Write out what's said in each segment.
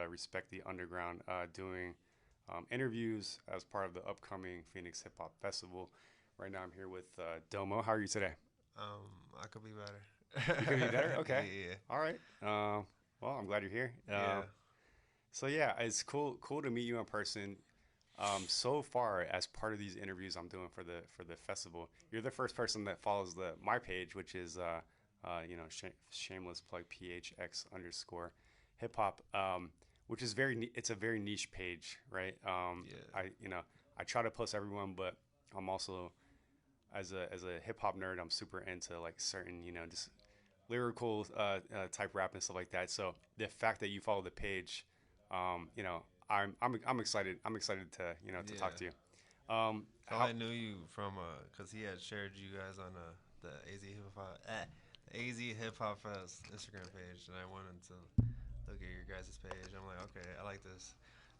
Respect the Underground, doing interviews as part of the upcoming Phoenix Hip Hop Festival. Right now, I'm here with Domo. How are you today? I could be You could be better. better. Okay. Yeah, All right. Well, I'm glad you're here. yeah. So yeah, it's cool to meet you in person. So far, as part of these interviews I'm doing for the festival, you're the first person that follows the my page, which is shameless plug PHX underscore hip hop, which is it's a very niche page, right? Yeah. I try to post everyone, but I'm also as a hip hop nerd, I'm super into like certain just lyrical type rap and stuff like that. So the fact that you follow the page, I'm excited. I'm excited to to talk Yeah. to you. So How I knew you from cause he had shared you guys on the AZ Hip Hop the AZ Hip Hop Fest Instagram page, and I wanted to look at your guys' page. I'm like, okay, I like this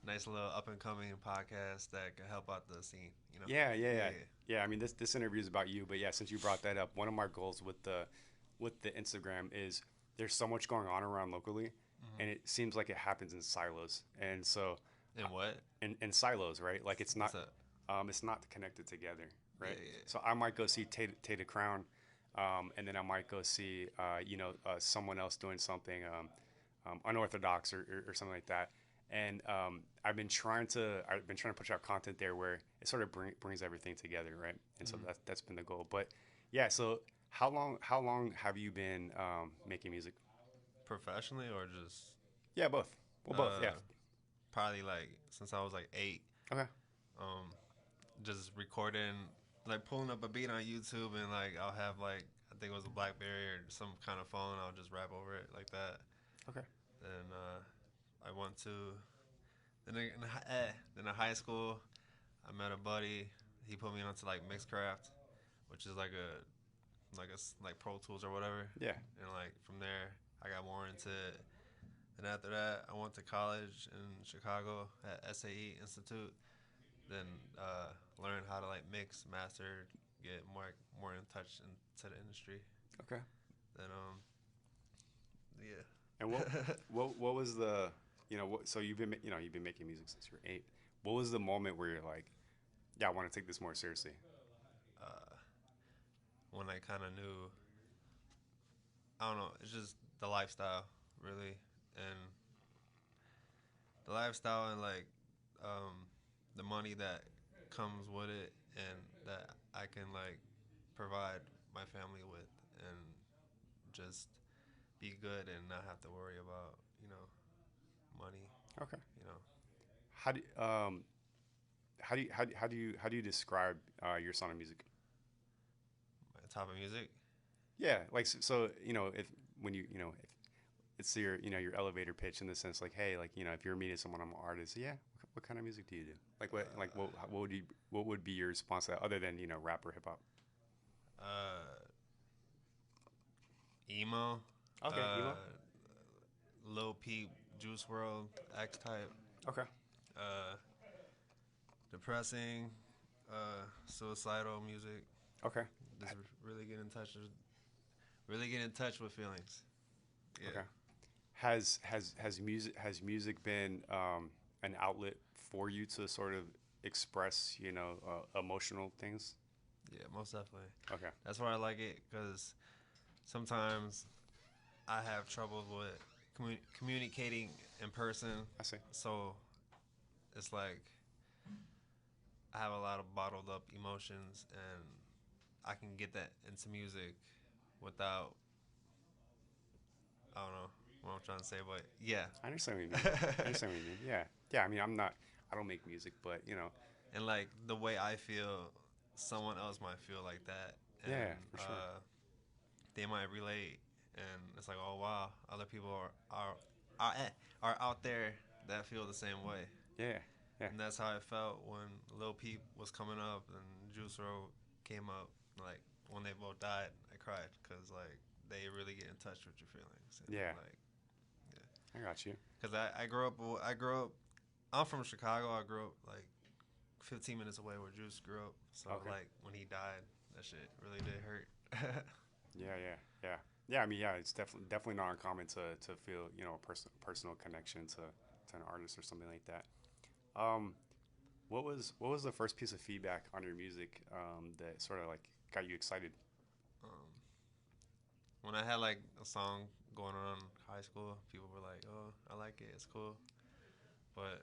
nice little up and coming podcast that can help out the scene. You know? Yeah, yeah, yeah, Yeah. yeah. I mean, this interview is about you, but yeah, since you brought that up, one of my goals with the Instagram is there's so much going on around locally, and Hmm. it seems like it happens in silos, and so And what? in silos, right? Like What's up? it's not connected together, Yeah, right? yeah. So I might go see Tata Crown, and then I might go see someone else doing something unorthodox or something like that. And I've been trying to push out content there where it sort of brings everything together, right? And so Hmm. that's been the goal. But yeah, so how long have you been making music? Professionally or just Yeah, both. Well, both. Yeah. uh probably like since I was like 8. Okay. Um, just recording, like pulling up a beat on YouTube, and like I'll have like I think it was a BlackBerry or some kind of phone. I'll just rap over it like that. Okay. Then I went to then in high school I met a buddy. He put me onto like Mixcraft, which is like Pro Tools or whatever. Yeah. And like from there I got more into it. And after that I went to college in Chicago at SAE Institute. Then learn how to like mix, master, get more in touch into the industry. Okay. Then And what yeah. what was the so you've been making music since you were 8. What was the moment where you're like, yeah, I want to take this more seriously? uh, when I kind of knew, I don't know, it's just the lifestyle really, and the lifestyle and like the money that comes with it, and that I can like provide my family with, and just be good and not have to worry about money. Okay. You know, How do how do you describe your song of music? my type of music. Yeah, like so if when if it's your elevator pitch in the sense like, hey, like if you're meeting someone, I'm an artist. Yeah, what kind of music do you do? What would be your response to that other than rap or hip hop? Uh, emo, Okay, emo. Lil Peep, Juice World, X Type, Okay. uh, depressing, suicidal music. Okay. Just really get in touch. Really get in touch with feelings. Yeah. Okay. Has music been an outlet for you to sort of express emotional things? Yeah, most definitely. Okay. That's why I like it, because sometimes I have trouble with communicating in person. I see. So it's like I have a lot of bottled up emotions, and I can get that into music without, I don't know what I'm trying to say, but yeah. I understand what you mean. I understand what you mean. Yeah. Yeah. I mean, I don't make music, but And like the way I feel, someone else might feel like that, and yeah, for sure. they might relate, and it's like, oh wow, other people are out there that feel the same way. Yeah. Yeah. And that's how it felt when Lil Peep was coming up and Juice WRLD came up. Like when they both died, I cried because like they really get in touch with your feelings, and Yeah. like yeah. I got you. Because I grew up. I'm from Chicago. I grew up like 15 minutes away where Juice grew up. So Okay. like when he died, that shit really did hurt. Yeah. Yeah. Yeah. Yeah. I mean, yeah. It's definitely not uncommon to feel a personal connection to an artist or something like that. Um, what was the first piece of feedback on your music that sort of like got you excited? Um, when I had like a song going on in high school, people were like, "Oh, I like it. It's cool." But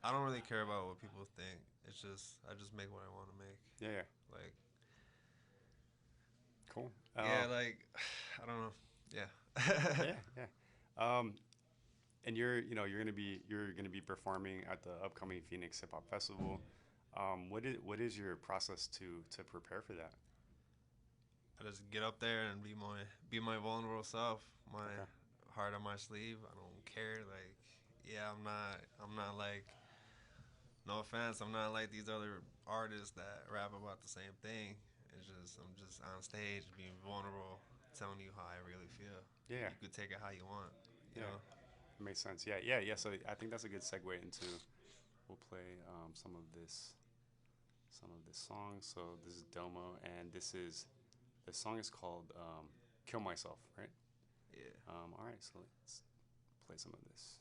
I don't really care about what people think. It's just I just make what I want to make. Yeah, yeah, Like cool. yeah, like I don't know. Yeah. Yeah, yeah. Um, and you're gonna be performing at the upcoming Phoenix Hip Hop Festival. What is your process to prepare for that? I just get up there and be my vulnerable self, my Okay. heart on my sleeve. I don't care. Like, yeah, I'm not like, no offense, I'm not like these other artists that rap about the same thing. It's just I'm just on stage being vulnerable, telling you how I really feel. Yeah, You could take it how you want, you yeah, know. it makes sense. Yeah, yeah, yeah. So I think that's a good segue into. We'll play some of this song. So this is Domo, and the song is called "Kill Myself," right? Yeah. All right, so let's play some of this.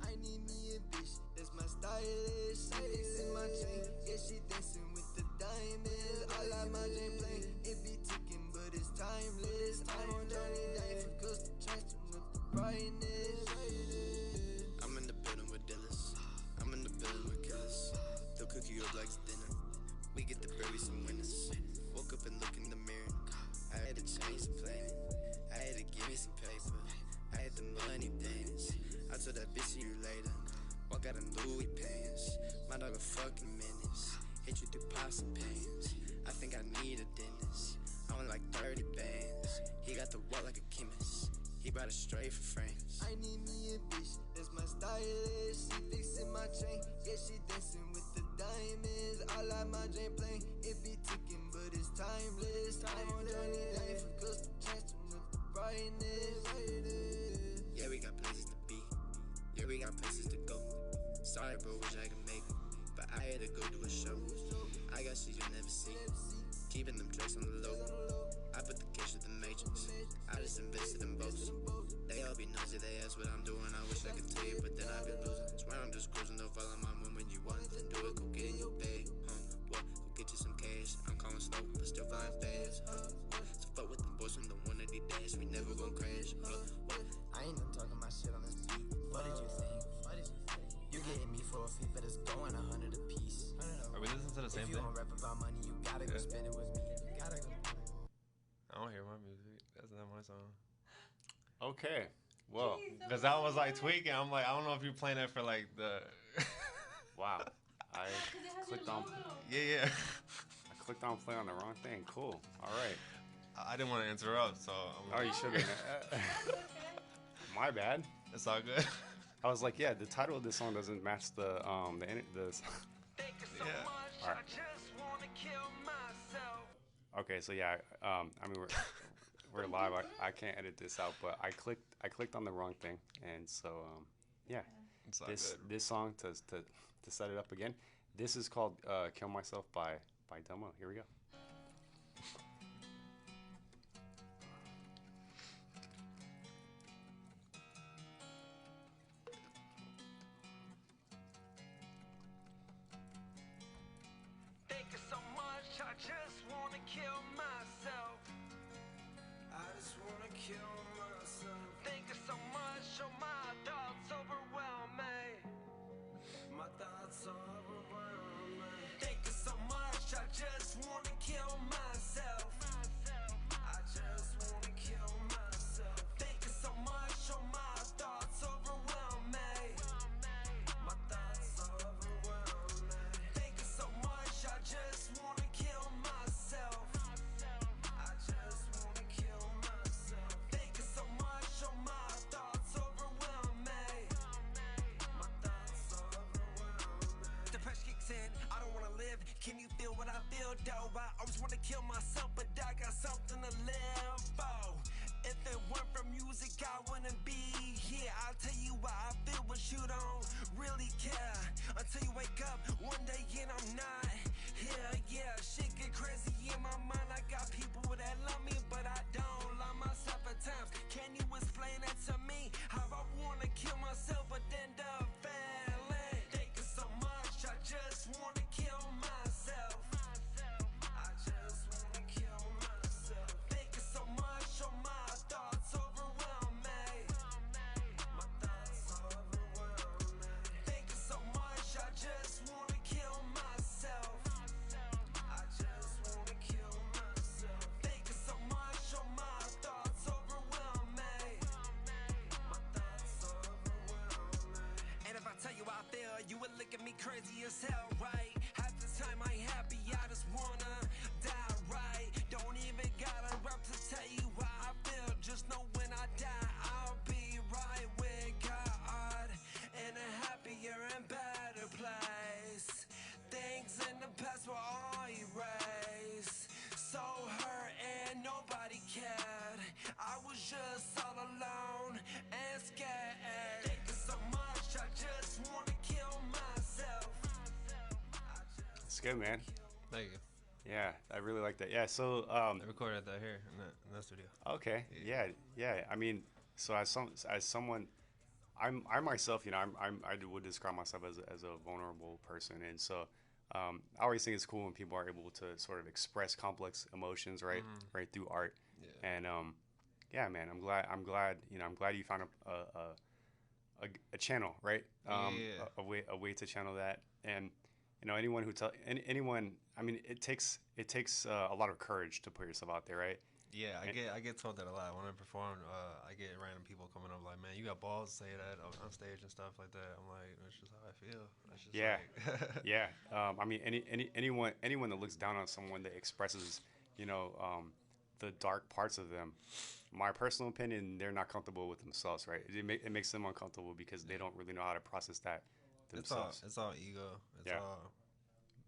I need me a bitch, that's my stylist. She fixing my chain, yeah, she dancing with the diamonds. I like my chain plain, it be ticking, but it's timeless. I'm on Johnny Day for custom tracks with the brightness. I'm in the building with dealers, I'm in the building with killers. They'll cook you up like it's dinner. We get the bury some winners. Woke up and look in the mirror. I had to change the plan. I had to give me some paper. I had the money dance. I told that bitch see you later. Walk out in Louis pants. My dog a fucking menace. Hit you through pots and pans. I think I need a dentist. I only like 30 bands. He got the walk like a chemist. He brought it straight for France. I need me a bitch, that's my stylist. She fixing my chain, yeah, she dancing with the diamonds. I like my chain plain, it be ticking, but it's timeless. I'm on Johnny Lane for custom tracks with the brightness. Yeah, we got places to be. Yeah, we got places to go. Sorry, bro, wish I could make it, but I had to go do a show. I got shit you'll never see. Keeping them tracks on the low. I put the cash with the matrix. I just invested in both. They all be nosy, they ask what I'm doing. I wish I could tell you, but then I be losing. Swear I'm just cruising, don't follow my mom when you want it, then do it. Go get in your bag, what? Go get you some cash. I'm calling slow, but still flying fast. So fuck with them boys from the 180 dash. We never gon' crash. What? I ain't done talking my shit on this beat. What did you think? You getting me for a fee, but it's going 100 a piece. Are we listening to the same If you thing? gon' rap about money, you gotta go Yeah. spend it with me. You gotta go. I don't hear my music. That's not my song. Okay. Well, Cause I was like tweaking. I'm like, I don't know if you're playing it for like the. wow. I clicked on Yeah. I clicked on play on the wrong thing. Cool. All right. I didn't want to interrupt, so I'm Oh, like, you should have. My bad. it's all good. I was like, yeah, the title of this song doesn't match the. Yeah. All right. Okay, so yeah, I mean we're live. I can't edit this out, but I clicked on the wrong thing, and so yeah, It's all this good. this song to set it up again. This is called "Kill Myself" by Domo. Here we go. Thinking so much, I just wanna kill myself. I just wanna kill myself. Thinking so much, oh my thoughts overwhelm me. My thoughts overwhelm me. Thinking so much, I just wanna kill myself. I just wanna kill myself. Thinking so much, oh my thoughts overwhelm me. My thoughts overwhelm me. Thinking so much, I just wanna kill myself. I just wanna kill myself. That's good, man. Thank you. Yeah, I really like that. Yeah. So, I recorded that here in that studio. okay. Yeah. Yeah. Yeah. I mean, so as someone, I myself, I would describe myself as a vulnerable person, and so I always think it's cool when people are able to sort of express complex emotions, right, Mm-hmm. right through art, Yeah. and yeah, man, I'm glad you found a channel, right, Yeah. a way to channel that, and anyone who tell anyone, I mean, it takes a lot of courage to put yourself out there, right, Yeah, and, I get told that a lot when I perform. I get random people coming up like, "Man, you got balls to say that on stage and stuff like that." I'm like, "That's just how I feel." It's just yeah. like, Yeah, I mean, anyone that looks down on someone that expresses, you know, the dark parts of them. My personal opinion, they're not comfortable with themselves, right? It makes them uncomfortable because they yeah. don't really know how to process that themselves. It's all ego. It's Yeah, all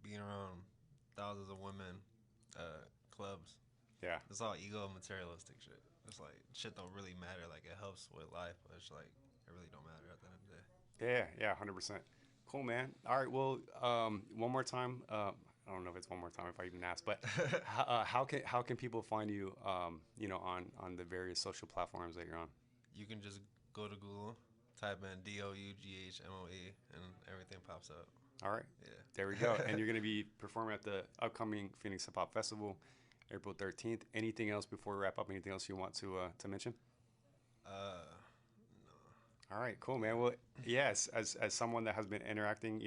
being around thousands of women, clubs. yeah, It's all ego materialistic shit. It's like shit don't really matter. Like it helps with life, but it's like it really don't matter at the end of the day. yeah, 100%. Cool, man. All right, well, one more time. I don't know if it's one more time if I even ask, but how can people find you? On the various social platforms that you're on. You can just go to Google, type in DOUGHMOE, and everything pops up. All right, there we go. Yeah. And you're going to be performing at the upcoming Phoenix Hip Hop Festival, April 13th. Anything else before we wrap up? Anything else you want to mention? No. All right, cool, man. Well, yes, as someone that has been interacting,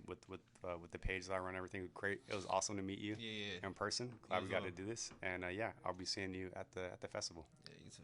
with the page that I run, everything great. It was awesome to meet you Yeah, yeah. in person. You Glad we as got well. to do this, and yeah, I'll be seeing you at the festival. Yeah, you too.